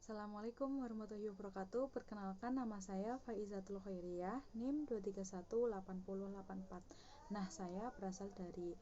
Assalamualaikum warahmatullahi wabarakatuh. Perkenalkan, nama saya Faizatul Khairiyah, NIM 2318084. Nah, saya berasal dari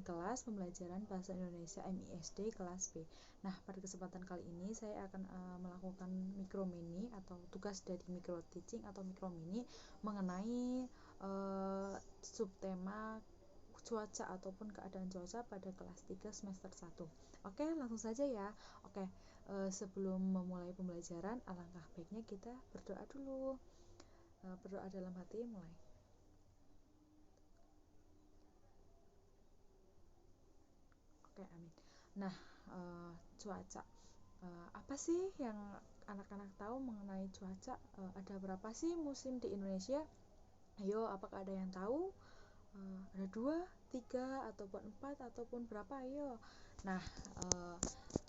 kelas pembelajaran Bahasa Indonesia MISD kelas B. Nah, pada kesempatan kali ini saya akan melakukan micro mini atau tugas dari micro teaching atau micro mini mengenai subtema cuaca ataupun keadaan cuaca pada kelas 3 semester 1. Oke, langsung saja ya. Oke, sebelum memulai pembelajaran, alangkah baiknya kita berdoa dulu. Berdoa dalam hati, mulai. Oke, amin. Nah, cuaca. Apa sih yang anak-anak tahu mengenai cuaca? Ada berapa sih musim di Indonesia? Ayo, apakah ada yang tahu? Ada 2, 3, ataupun 4, ataupun berapa? Ayo. Nah,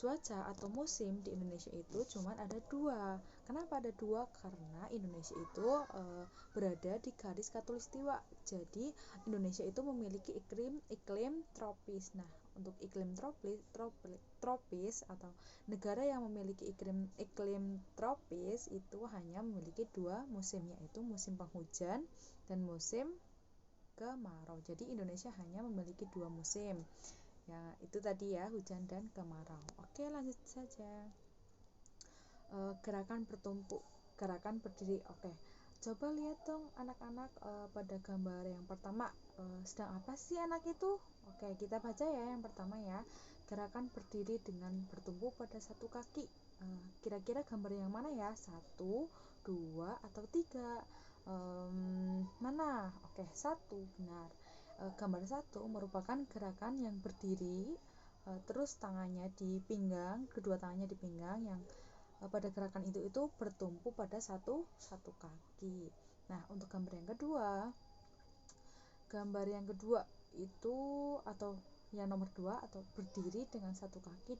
cuaca atau musim di Indonesia itu cuma ada 2. Kenapa ada 2? Karena Indonesia itu berada di garis khatulistiwa. Jadi Indonesia itu memiliki iklim tropis. Nah, untuk iklim tropis atau negara yang memiliki iklim tropis itu hanya memiliki 2 musim, yaitu musim penghujan dan musim kemarau. Jadi Indonesia hanya memiliki 2 musim. Ya, itu tadi ya, hujan dan kemarau. Oke, lanjut saja. Gerakan bertumpuk, gerakan berdiri. Oke. Coba lihat dong anak-anak pada gambar yang pertama. Sedang apa sih anak itu? Oke, kita baca ya yang pertama ya. Gerakan berdiri dengan bertumpu pada satu kaki. Kira-kira gambar yang mana ya? 1, 2, atau 3? Mana? Oke, 1, benar. Gambar 1 merupakan gerakan yang berdiri, terus tangannya di pinggang, kedua tangannya di pinggang, yang pada gerakan itu bertumpu pada satu kaki. Nah, untuk gambar yang kedua itu, atau yang nomor 2, atau berdiri dengan satu kaki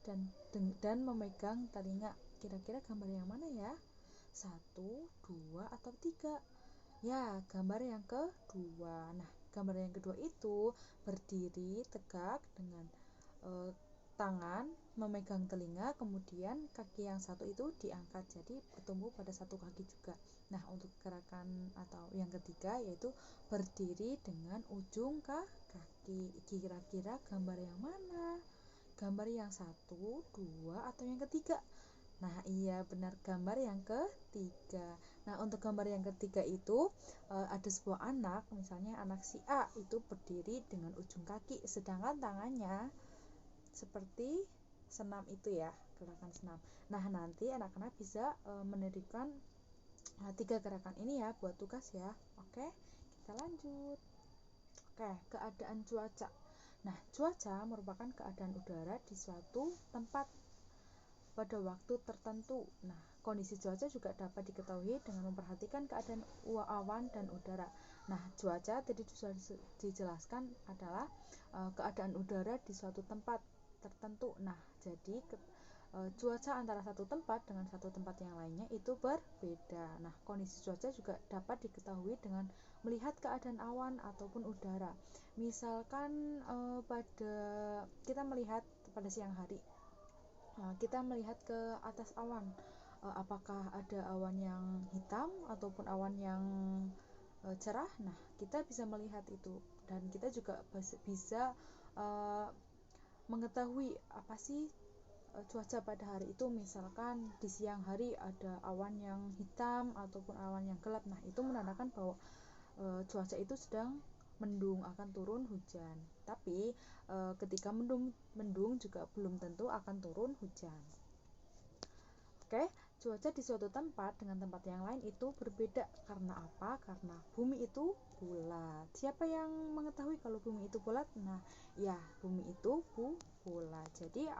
dan memegang telinga. Kira-kira gambar yang mana ya? 1, 2, atau 3? Ya, gambar yang kedua. Nah, gambar yang kedua itu berdiri tegak dengan tangan memegang telinga, kemudian kaki yang satu itu diangkat, jadi bertumpu pada satu kaki juga. Nah, untuk gerakan atau yang ketiga yaitu berdiri dengan ujung kaki. Kira-kira gambar yang mana? Gambar yang 1, 2, atau yang ketiga? Nah, iya, benar, gambar yang ketiga. Nah, untuk gambar yang ketiga itu ada sebuah anak, misalnya anak si A itu berdiri dengan ujung kaki, sedangkan tangannya seperti senam itu ya, gerakan senam. Nah, nanti anak-anak bisa mendirikan 3 gerakan ini ya buat tugas ya. Oke, kita lanjut. Oke, keadaan cuaca. Nah, cuaca merupakan keadaan udara di suatu tempat pada waktu tertentu. Nah, kondisi cuaca juga dapat diketahui dengan memperhatikan keadaan awan dan udara. Nah, cuaca tadi sudah dijelaskan adalah keadaan udara di suatu tempat tertentu. Nah, jadi cuaca antara satu tempat dengan satu tempat yang lainnya itu berbeda. Nah, kondisi cuaca juga dapat diketahui dengan melihat keadaan awan ataupun udara. Misalkan kita melihat pada siang hari, kita melihat ke atas awan, apakah ada awan yang hitam ataupun awan yang cerah. Nah, kita bisa melihat itu, dan kita juga bisa mengetahui apa sih cuaca pada hari itu. Misalkan di siang hari ada awan yang hitam ataupun awan yang gelap. Nah, itu menandakan bahwa cuaca itu sedang mendung, akan turun hujan. Tapi ketika mendung juga belum tentu akan turun hujan. Oke, cuaca di suatu tempat dengan tempat yang lain itu berbeda. Karena apa? Karena bumi itu bulat. Siapa yang mengetahui kalau bumi itu bulat? Nah, ya, bumi itu bulat. Jadi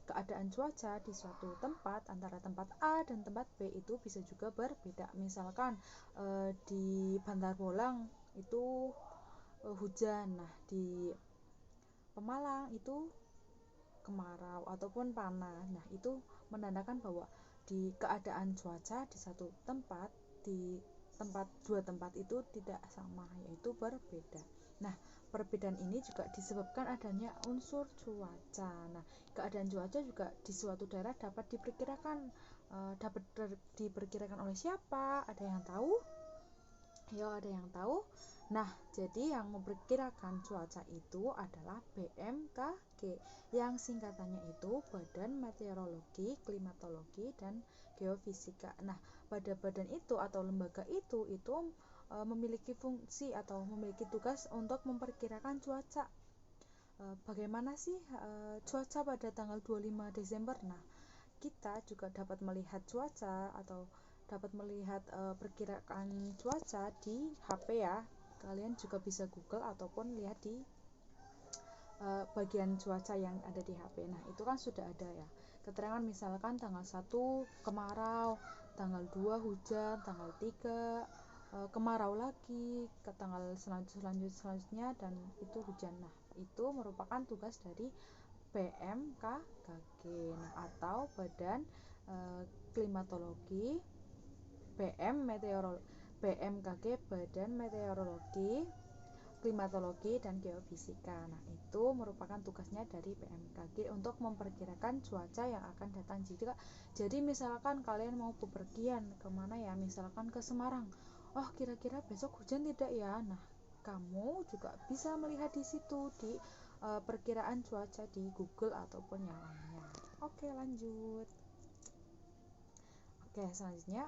keadaan cuaca di suatu tempat antara tempat A dan tempat B itu bisa juga berbeda. Misalkan di Bantar Bolang itu hujan. Nah, di Pemalang itu kemarau ataupun panas. Nah, itu menandakan bahwa di keadaan cuaca di satu tempat, di dua tempat itu tidak sama, yaitu berbeda. Nah, perbedaan ini juga disebabkan adanya unsur cuaca. Nah, keadaan cuaca juga di suatu daerah dapat diperkirakan oleh siapa? Ada yang tahu? Yo, ada yang tahu? Nah, jadi yang memperkirakan cuaca itu adalah BMKG, yang singkatannya itu Badan Meteorologi, Klimatologi, dan Geofisika. Nah, pada badan itu atau lembaga itu memiliki fungsi atau memiliki tugas untuk memperkirakan cuaca. Bagaimana sih cuaca pada tanggal 25 Desember? Nah, kita juga dapat melihat cuaca atau dapat melihat perkiraan cuaca di HP ya. Kalian juga bisa Google ataupun lihat di bagian cuaca yang ada di HP. Nah, itu kan sudah ada ya. Keterangan misalkan tanggal 1 kemarau, tanggal 2 hujan, tanggal 3 kemarau lagi, ke tanggal selanjutnya dan itu hujan. Nah, itu merupakan tugas dari BMKG, nah, atau Badan Klimatologi, BMKG, Badan Meteorologi, Klimatologi, dan Geofisika. Nah, itu merupakan tugasnya dari BMKG untuk memperkirakan cuaca yang akan datang. Jadi misalkan kalian mau bepergian kemana ya, misalkan ke Semarang. Oh, kira-kira besok hujan tidak ya? Nah, kamu juga bisa melihat di situ di perkiraan cuaca di Google ataupun yang lainnya. Oke, lanjut. Oke, selanjutnya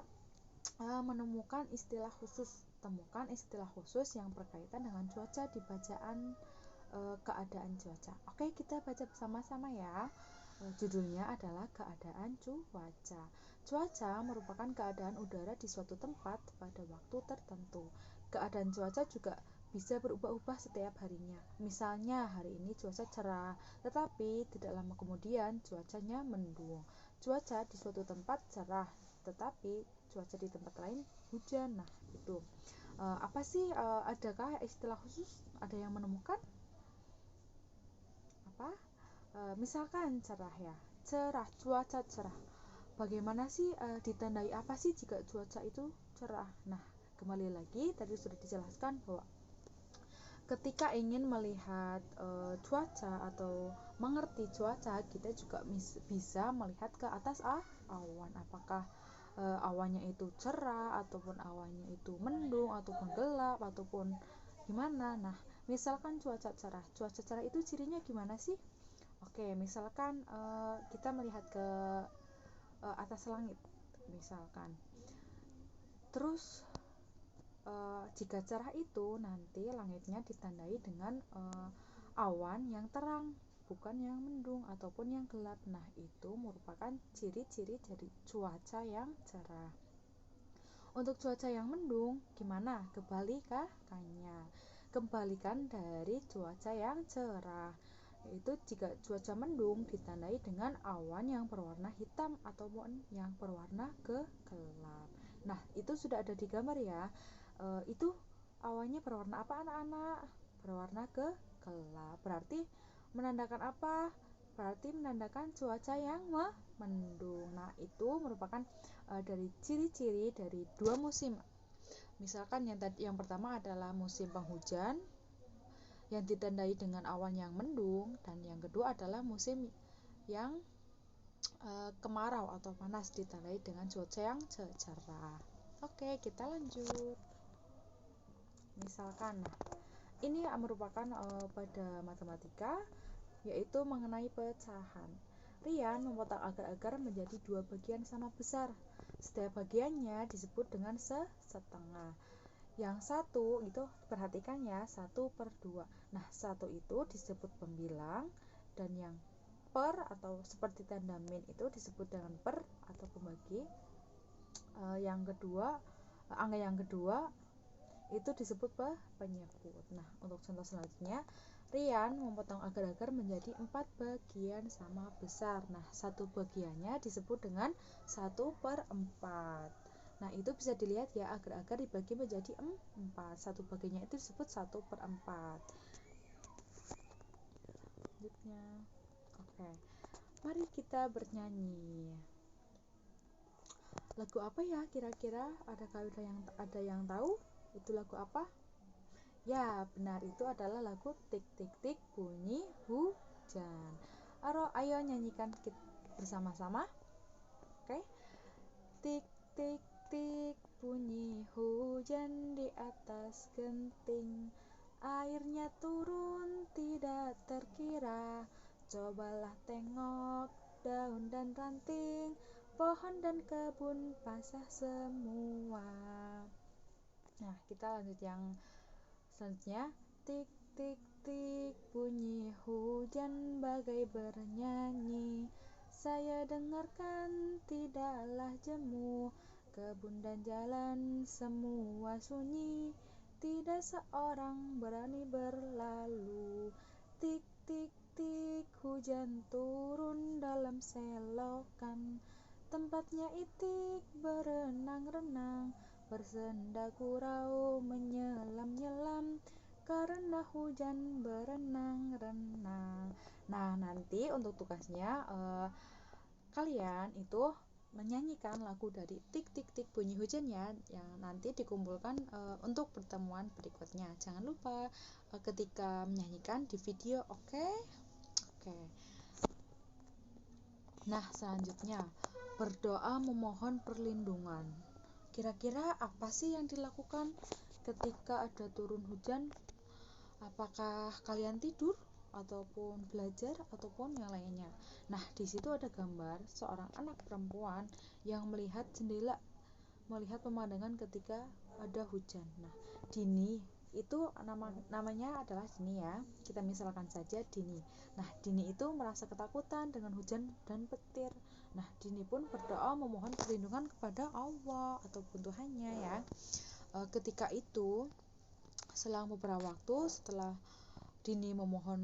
menemukan istilah khusus. Temukan istilah khusus yang berkaitan dengan cuaca di bacaan keadaan cuaca. Oke, kita baca bersama-sama ya. Judulnya adalah keadaan cuaca. Cuaca merupakan keadaan udara di suatu tempat pada waktu tertentu. Keadaan cuaca juga bisa berubah-ubah setiap harinya. Misalnya hari ini cuaca cerah, tetapi tidak lama kemudian cuacanya mendung. Cuaca di suatu tempat cerah, tetapi cuaca di tempat lain hujan. Nah, itu apa sih, adakah istilah khusus? Ada yang menemukan? Apa? Misalkan cerah ya, cerah, cuaca cerah. Bagaimana sih, ditandai apa sih jika cuaca itu cerah? Nah, kembali lagi tadi sudah dijelaskan bahwa ketika ingin melihat cuaca atau mengerti cuaca, kita juga bisa melihat ke atas awan. Apakah awannya itu cerah ataupun awannya itu mendung ataupun gelap ataupun gimana. Nah, misalkan cuaca cerah itu cirinya gimana sih? Oke, misalkan kita melihat ke atas langit misalkan, terus jika cerah itu nanti langitnya ditandai dengan awan yang terang, bukan yang mendung ataupun yang gelap. Nah, itu merupakan ciri-ciri dari cuaca yang cerah. Untuk cuaca yang mendung, gimana? Kebalikannya. Kebalikan dari cuaca yang cerah. Yaitu jika cuaca mendung ditandai dengan awan yang berwarna hitam ataupun yang berwarna kegelap. Nah, itu sudah ada di gambar ya. Itu awannya berwarna apa anak-anak? Berwarna kegelap. Berarti menandakan apa? Berarti menandakan cuaca yang mendung. Nah, itu merupakan dari ciri-ciri dari dua musim. Misalkan yang pertama adalah musim penghujan yang ditandai dengan awan yang mendung, dan yang kedua adalah musim yang kemarau atau panas ditandai dengan cuaca yang cerah. Oke, kita lanjut. Misalkan, nah, ini merupakan pada matematika, yaitu mengenai pecahan. Rian memotong agar-agar menjadi dua bagian sama besar. Setiap bagiannya disebut dengan setengah. Yang satu itu perhatikan ya, 1/2. Nah, satu itu disebut pembilang, dan yang per atau seperti tanda min itu disebut dengan per atau pembagi. Angka yang kedua itu disebut penyebut. Nah, untuk contoh selanjutnya, Rian memotong agar-agar menjadi 4 bagian sama besar. Nah, satu bagiannya disebut dengan 1/4. Nah, itu bisa dilihat ya, agar-agar dibagi menjadi 4. Satu bagiannya itu disebut 1/4. Selanjutnya, oke, mari kita bernyanyi. Lagu apa ya kira-kira? Ada yang tahu? Itu lagu apa? Ya, benar, itu adalah lagu Tik Tik Tik Bunyi Hujan. Ayo nyanyikan bersama-sama. Oke. Tik tik tik bunyi hujan di atas genting. Airnya turun tidak terkira. Cobalah tengok daun dan ranting, pohon dan kebun basah semua. Nah, kita lanjut yang selanjutnya. Tik tik tik bunyi hujan bagai bernyanyi. Saya dengarkan tidaklah jemu. Kebun dan jalan semua sunyi. Tidak seorang berani berlalu. Tik tik tik hujan turun dalam selokan. Tempatnya itik berenang-renang, bersenda gurau menyelam-nyelam, karena hujan berenang-renang. Nah, nanti untuk tugasnya kalian itu menyanyikan lagu dari Tik Tik Tik Bunyi Hujan ya, yang nanti dikumpulkan untuk pertemuan berikutnya. Jangan lupa ketika menyanyikan di video, oke? Oke. Nah, selanjutnya berdoa memohon perlindungan. Kira-kira apa sih yang dilakukan ketika ada turun hujan? Apakah kalian tidur ataupun belajar ataupun yang lainnya? Nah, di situ ada gambar seorang anak perempuan yang melihat jendela, melihat pemandangan ketika ada hujan. Nah, Dini itu namanya adalah Dini ya. Kita misalkan saja Dini. Nah, Dini itu merasa ketakutan dengan hujan dan petir. Nah, Dini pun berdoa memohon perlindungan kepada Allah ataupun Tuhannya ya. Ketika itu, selang beberapa waktu setelah Dini memohon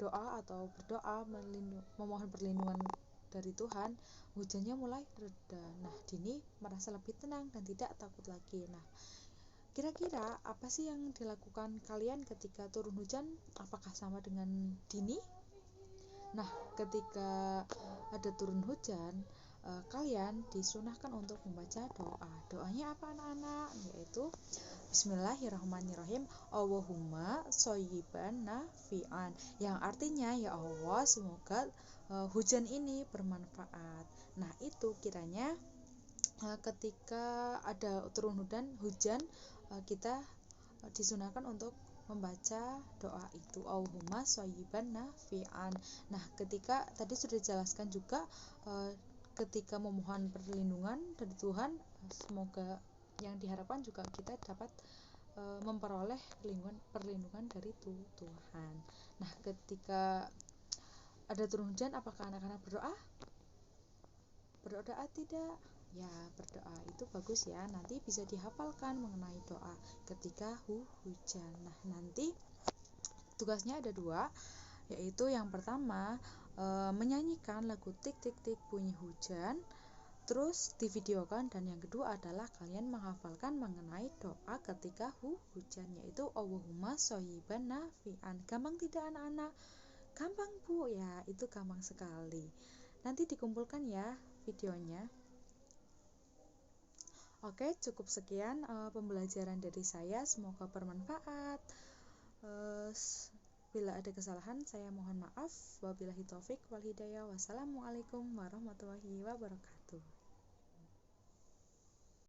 doa atau berdoa memohon perlindungan dari Tuhan, hujannya mulai reda. Nah, Dini merasa lebih tenang dan tidak takut lagi. Nah, kira-kira apa sih yang dilakukan kalian ketika turun hujan? Apakah sama dengan Dini? Nah, ketika ada turun hujan, kalian disunahkan untuk membaca doa. Doanya apa anak-anak? Yaitu Bismillahirrahmanirrahim, Allahumma shayyiban nafi'an, yang artinya ya Allah, semoga hujan ini bermanfaat. Nah, itu kiranya ketika ada turun hujan, kita disunahkan untuk membaca doa itu, Allahumma shayyiban nafi'an. Nah, ketika tadi sudah dijelaskan juga, ketika memohon perlindungan dari Tuhan, semoga yang diharapkan juga kita dapat memperoleh perlindungan dari Tuhan. Nah, ketika ada turun hujan, apakah anak-anak berdoa? Berdoa tidak? Ya, berdoa itu bagus ya. Nanti bisa dihafalkan mengenai doa ketika hujan. Nah, nanti tugasnya ada 2, yaitu yang pertama menyanyikan lagu Tik Tik Tik Bunyi Hujan, terus divideokan, dan yang kedua adalah kalian menghafalkan mengenai doa ketika hujan, yaitu Allahumma shayyiban nafi'an. Gampang tidak anak-anak? Gampang Bu ya, itu gampang sekali. Nanti dikumpulkan ya videonya. Oke, cukup sekian pembelajaran dari saya, semoga bermanfaat. Bila ada kesalahan saya mohon maaf. Wabillahi taufik wal hidayah. Wassalamualaikum warahmatullahi wabarakatuh.